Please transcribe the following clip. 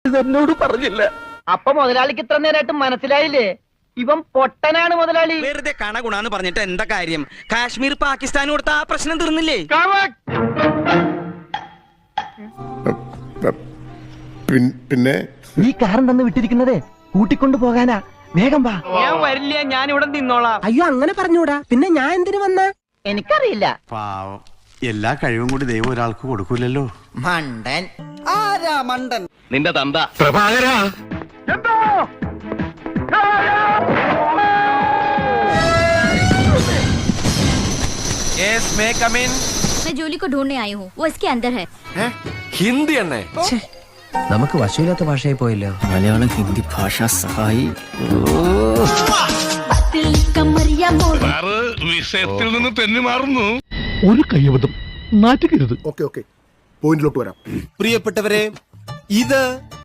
ഇതെന്നോട് പറഞ്ഞില്ല. അപ്പൊ മുതലാളിക്ക് ഇത്ര നേരമായിട്ട് മനസ്സിലായില്ലേ? ഇവൻ പൊട്ടനാണ് മുതലാളി. വെറുതെ കണ ഗുണാന്ന് പറഞ്ഞിട്ട് എന്താ കാര്യം? കാശ്മീർ പാകിസ്ഥാൻ കൊടുത്ത ആ പ്രശ്നം തീർന്നില്ലേ? പിന്നെ ഈ കാറും തന്ന് വിട്ടിരിക്കുന്നതേ കൂട്ടിക്കൊണ്ടു പോകാനാ. വേഗം വാ. ഞാൻ വരില്ല, ഞാൻ ഇവിടെ നിന്നോളാം. അയ്യോ അങ്ങനെ പറഞ്ഞൂടാ. പിന്നെ ഞാൻ എന്തിനു വന്ന? എനിക്കറിയില്ല. പാവം, എല്ലാ കഴിവും കൂടി ദൈവം ഒരാൾക്ക് കൊടുക്കൂലല്ലോ. മണ്ടൻ. ആരാ മണ്ടൻ? നിന്റെ തന്ത. പ്രഭാകരാ, मैं जूली को ढूंढने आई हूँ, वो इसके अंदर है। ഹിന്ദി എണ്ണേ. നമുക്ക് വശമില്ലാത്ത ഭാഷയായി പോയല്ലോ. മലയാളം ഹിന്ദി ഭാഷ സഹായി. വിഷയത്തിൽ നിന്ന് തെന്നി മാറുന്നു. ഒരു കയ്യബദ്ധം നാറ്റുകരുത്. ഓക്കെ പോയിന്റിലോട്ട് വരാം. പ്രിയപ്പെട്ടവരെ, ഇത്